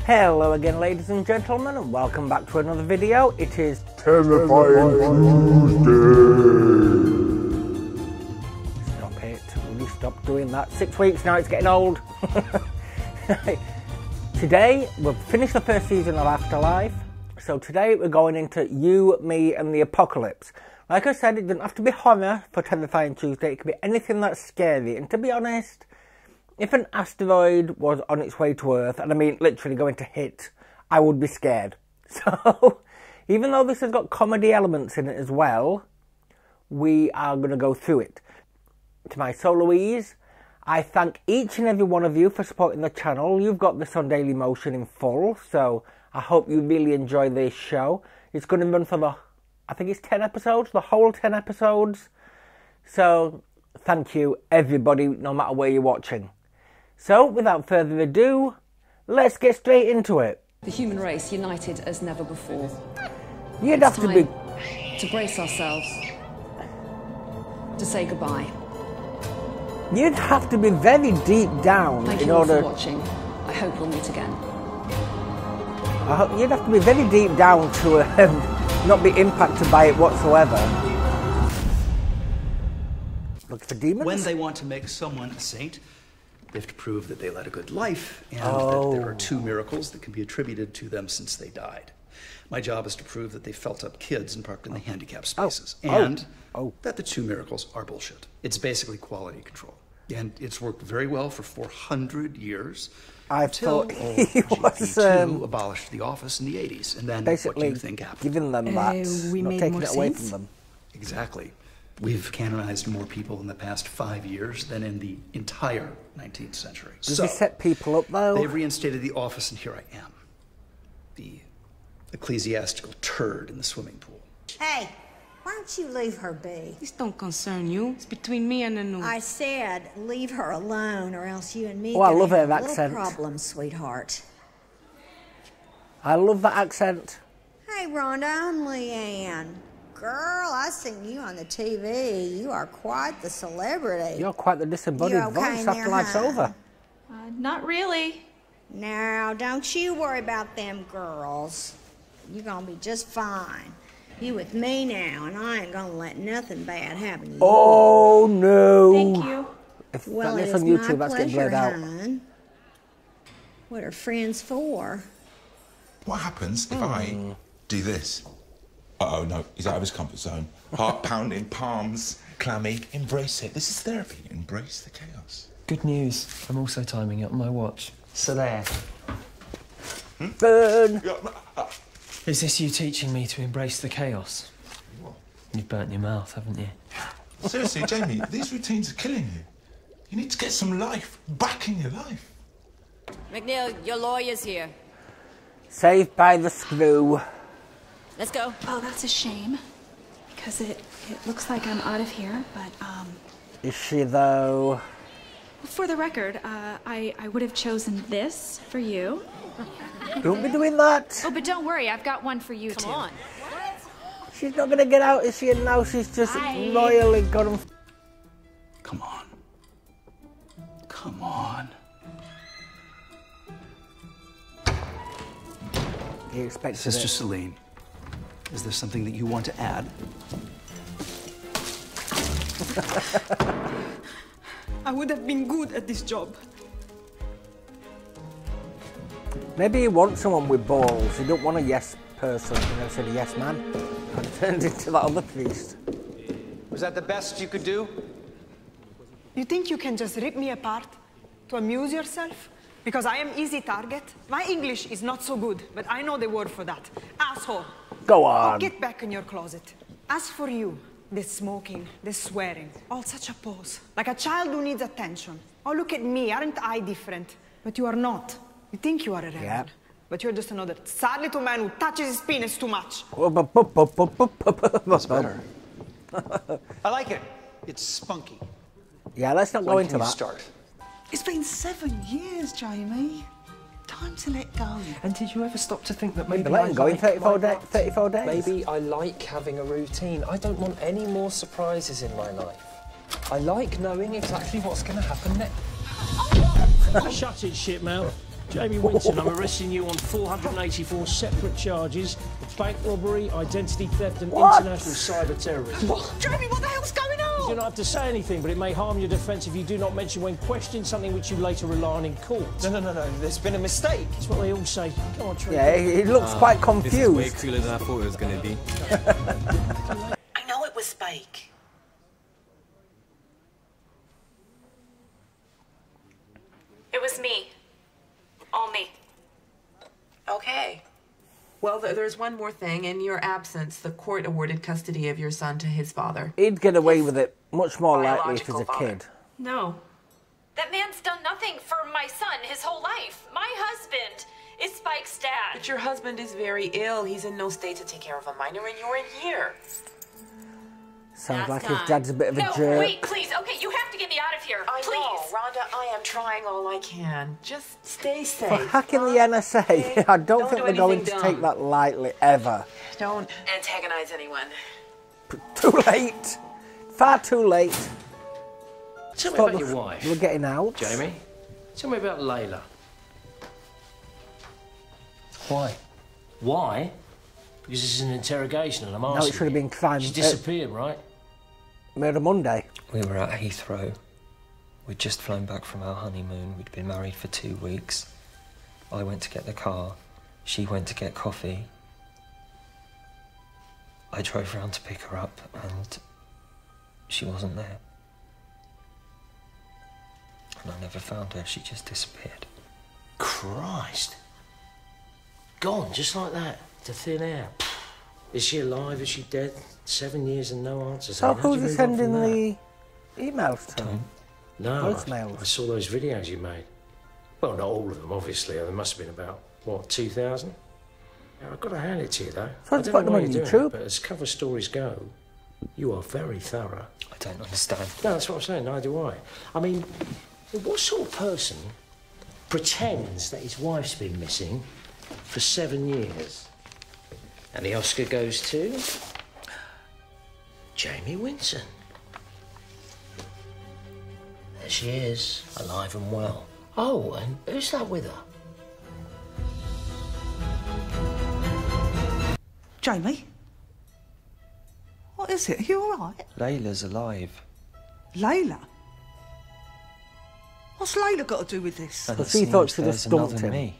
Hello again, ladies and gentlemen, and welcome back to another video. It is Terrifying Tuesday. Stop it. Will you stop doing that? 6 weeks now, it's getting old. Today, we've finished the first season of Afterlife. So today, we're going into You, Me, and the Apocalypse. Like I said, it doesn't have to be horror for Terrifying Tuesday. It can be anything that's scary. And to be honest, if an asteroid was on its way to Earth, and I mean literally going to hit, I would be scared. So, even though this has got comedy elements in it as well, we are going to go through it. To my soloies, I thank each and every one of you for supporting the channel. You've got this on Daily Motion in full, so I hope you really enjoy this show. It's going to run for I think it's 10 episodes, the whole 10 episodes. So, thank you everybody, no matter where you're watching. So, without further ado, let's get straight into it. The human race united as never before. You'd have to be... to brace ourselves, to say goodbye. You'd have to be very deep down Thank in you all order... for watching. I hope we'll meet again. You'd have to be very deep down to not be impacted by it whatsoever. Look for demons? When they want to make someone a saint, they have to prove that they led a good life and that there are 2 miracles that can be attributed to them since they died. My job is to prove that they felt up kids and parked in the handicapped spaces and that the 2 miracles are bullshit. It's basically quality control. And it's worked very well for 400 years. I thought he was abolished the office in the 80s. And then what do you think happened? Giving them that, not taking it away from them. Exactly. We've canonized more people in the past 5 years than in the entire 19th century. Does he set people up, though? They've reinstated the office, and here I am. The ecclesiastical turd in the swimming pool. Hey, why don't you leave her be? This don't concern you. It's between me and the news. I said leave her alone, or else you and me I love have her a little accent. problem, sweetheart. I love that accent. Hey, Rhonda, I'm Leanne. Girl, I seen you on the TV. You are quite the celebrity. You're quite the disembodied voice after life's over. Not really. Now, don't you worry about them girls. You're gonna be just fine. You with me now, and I ain't gonna let nothing bad happen to you. Oh, no. Thank you. If well, that is it's on YouTube, my that's getting pleasure, blurred out. hon. What are friends for? What happens if I do this? Uh-oh, no, he's out of his comfort zone. Heart pounding, palms clammy. Embrace it. This is therapy. Embrace the chaos. Good news. I'm also timing it on my watch. So there. Burn! Is this you teaching me to embrace the chaos? What? You've burnt your mouth, haven't you? Seriously, Jamie, these routines are killing you. You need to get some life back in your life. McNeil, your lawyer's here. Saved by the screw. Let's go. Oh, that's a shame. Because it looks like I'm out of here, but, Is she, though? for the record, I would have chosen this for you. Don't be doing that. Oh, but don't worry, I've got one for you, too. Come on. She's not going to get out, is she? And now she's just royally got him. Come on. Come on. He expects Sister Celine, is there something that you want to add? I would have been good at this job. Maybe he wants someone with balls. He don't want a yes person. He never said a yes man. And turned into that other priest. Was that the best you could do? You think you can just rip me apart to amuse yourself? Because I am easy target. My English is not so good, but I know the word for that. Asshole. Go on. Get back in your closet. As for you, the smoking, the swearing, all such a pose. Like a child who needs attention. Oh, look at me, aren't I different? But you are not. You think you are a rebel, but you're just another sad little man who touches his penis too much. That's better. I like it. It's spunky. Yeah, let's not go into that. Start. It's been 7 years, Jamie. Time to let go. And did you ever stop to think that maybe let him go in 34 days? Maybe I like having a routine. I don't want any more surprises in my life. I like knowing exactly what's going to happen next. Shut it, shit mouth. Jamie Winston, I'm arresting you on 484 separate charges of bank robbery, identity theft and international cyber terrorism. What? Jamie, what the hell's going on? You don't have to say anything, but it may harm your defence if you do not mention when questioned something which you later rely on in court. No. There's been a mistake. That's what they all say. Come on, Trevor. Yeah, he looks quite confused. This is way cooler than I thought it was going to be. I know it was Spike. It was me. All me. Okay. Well, there's one more thing. In your absence, the court awarded custody of your son to his father. He'd get away with it much more likely if he was a kid. No. That man's done nothing for my son his whole life. My husband is Spike's dad. But your husband is very ill. He's in no state to take care of a minor, and you're in here. Sounds like his dad's a bit of a jerk. No, wait, please. Okay, you have to get me out of here. I please. know, Rhonda, I am trying all I can. Just stay safe. For hacking the NSA, okay. I don't think they're going to take that lightly, ever. Don't antagonize anyone. Too late. Far too late. Tell me about your wife. We're getting out. Jamie, tell me about Layla. Why? Why? Because this is an interrogation and I'm asking. No, it should have been crime. She disappeared, right? Murder Monday. We were at Heathrow. We'd just flown back from our honeymoon. We'd been married for 2 weeks. I went to get the car. She went to get coffee. I drove round to pick her up and she wasn't there. And I never found her. She just disappeared. Christ. Gone, just like that, to thin air. Is she alive? Is she dead? 7 years and no answers. So who's he sending the emails to? No, voicemails. I saw those videos you made. Well, not all of them, obviously. There must have been about, what, 2,000? Now, I've got to hand it to you, though. So I it's don't know put why them you're on doing it, YouTube. but as cover stories go, you are very thorough. I don't understand. No, that's what I'm saying, neither do I. I mean, what sort of person pretends that his wife's been missing for 7 years? And the Oscar goes to Jamie Winston. There she is, alive and well. Oh, and who's that with her? Jamie? What is it? Are you all right? Layla's alive. Layla? What's Layla got to do with this? And it she thought seems she'd have there's stumped another him. me.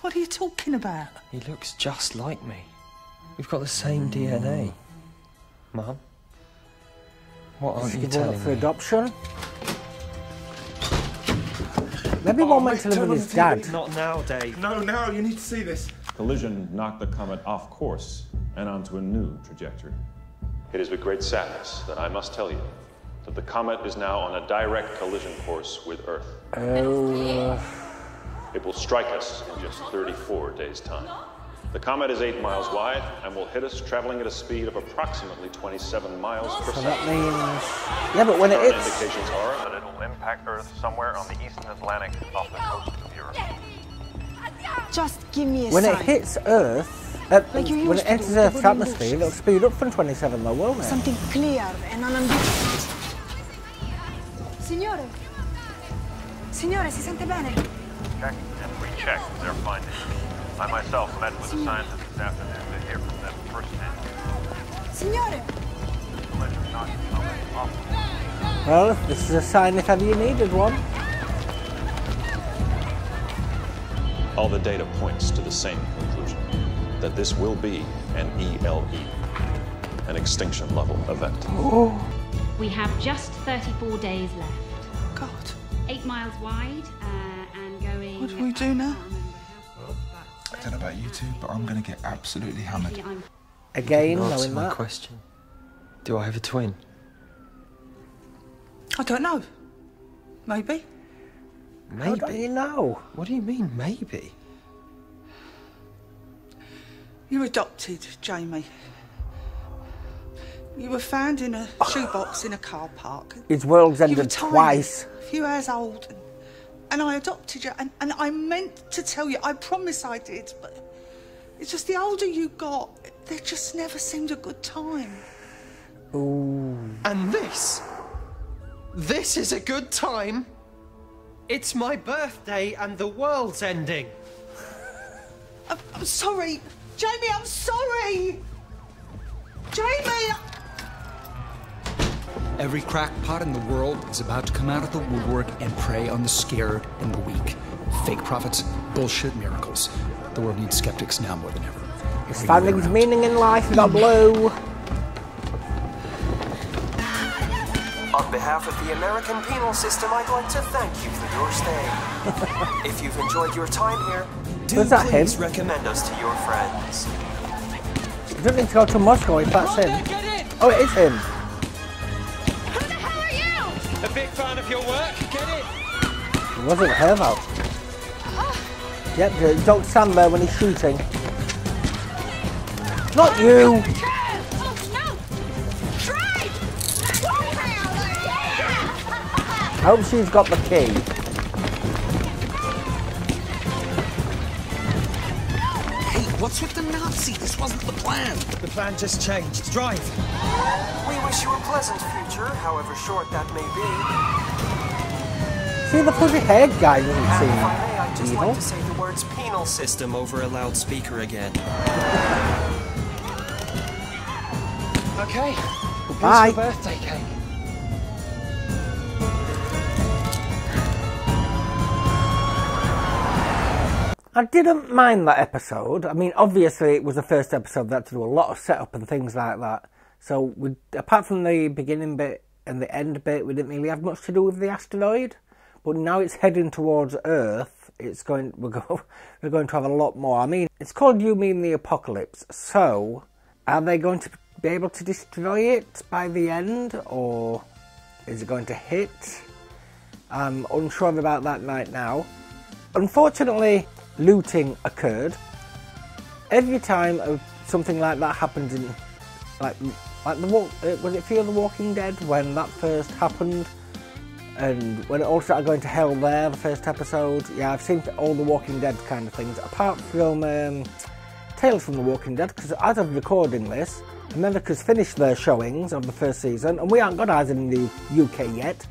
What are you talking about? He looks just like me. We've got the same DNA. Mum? What aren't you Give telling one for me? adoption. Maybe one meant to live with his dad. Not now, Dave. No, you need to see this. Collision knocked the comet off course and onto a new trajectory. It is with great sadness that I must tell you that the comet is now on a direct collision course with Earth. It will strike us in just 34 days' time. The comet is 8 miles wide and will hit us traveling at a speed of approximately 27 miles per second. That means... Yeah, but when it Current hits... indications are that it will impact Earth somewhere on the eastern Atlantic off the coast of Europe. Just give me a When sign. it hits Earth... Like you when used it to enters do, Earth's the wooden atmosphere, it'll speed up from 27 though, won't it? Something clear and unambiguous. Signore! Signore, si sente bene? Check and recheck their findings. I myself met with the scientists this afternoon to hear from them firsthand. Signore! Collision knocked the comet off. Well, this is a sign if ever you needed one. All the data points to the same conclusion, that this will be an ELE, an extinction level event. We have just 34 days left. God. 8 miles wide and going... What do we do now? I don't know about you two, but I'm going to get absolutely hammered. Again, Answer knowing my that. question. Do I have a twin? I don't know. Maybe. Maybe. How don't you know? What do you mean, maybe? You're adopted, Jamie. You were found in a shoebox in a car park. His world's You were ended tiny, twice. a few hours old, and I adopted you, and I meant to tell you, I promise I did, but it's just the older you got, there just never seemed a good time. Ooh. And this is a good time? It's my birthday and the world's ending. I'm sorry. Jamie, I'm sorry. Jamie! Every crackpot in the world is about to come out of the woodwork and prey on the scared and the weak. Fake prophets, bullshit miracles. The world needs skeptics now more than ever. He's finding his meaning in life, not blue. On behalf of the American penal system, I'd like to thank you for your stay. If you've enjoyed your time here, do please recommend us to your friends. You don't need to go to Moscow if that's him. Oh, it is him. A big fan of your work, get it? It wasn't her though. Yep, don't stand there when he's shooting. Not you! I hope she's got the key. Hey, what's with the Nazi? This wasn't the plan. The plan just changed. Drive! We wish you a pleasant future, however short that may be. See, the fuzzy haired guy doesn't seem If I may, I'd just evil. like to say the words penal system over a loudspeaker again. Okay. Bye. Here's your birthday cake. I didn't mind that episode. I mean, obviously it was the first episode that had to do a lot of setup and things like that. So, apart from the beginning bit and the end bit, we didn't really have much to do with the asteroid. But now it's heading towards Earth. We're going to have a lot more. I mean, it's called You Mean the Apocalypse. So, are they going to be able to destroy it by the end, or is it going to hit? I'm unsure about that right now. Unfortunately, looting occurred. Every time something like that happens in, like was it Fear the Walking Dead when that first happened, and when it all started going to hell there, the first episode. Yeah, I've seen all the Walking Dead kind of things, apart from Tales from the Walking Dead, because as of recording this, America's finished their showings of the first season, and we haven't got ours in the UK yet.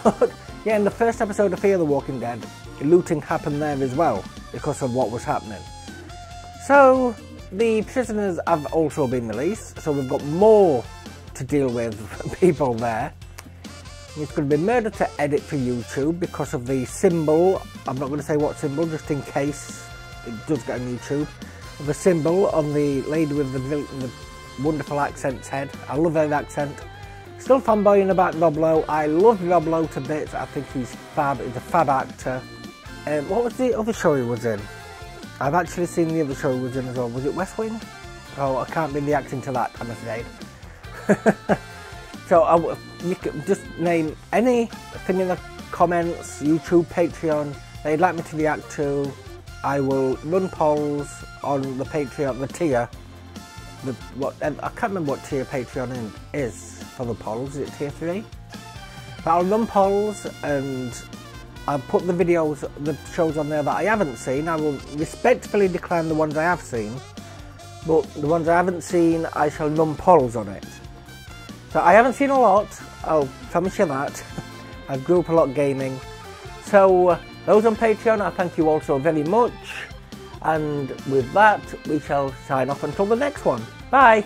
But yeah, in the first episode of Fear the Walking Dead, looting happened there as well, because of what was happening. So, the prisoners have also been released, so we've got more to deal with people there. It's going to be murder to edit for YouTube because of the symbol. I'm not going to say what symbol, just in case it does get on YouTube. The symbol on the lady with the wonderful accent's head. I love her accent. Still fanboying about Rob Lowe. I love Rob Lowe to bits. I think he's fab. He's a fab actor. What was the other show he was in? I've actually seen the other show he was in as well. Was it West Wing? Oh, I can't be reacting to that, I'm afraid. So you can just name anything in the comments, YouTube, Patreon, that you'd like me to react to. I will run polls on the Patreon, the tier. I can't remember what tier Patreon is for the polls. Is it tier 3? But I'll run polls and I'll put the videos, the shows on there that I haven't seen. I will respectfully decline the ones I have seen, but the ones I haven't seen, I shall run polls on it. So I haven't seen a lot, I'll promise you that. I grew up a lot gaming. So those on Patreon, I thank you all so very much. And with that, we shall sign off until the next one. Bye!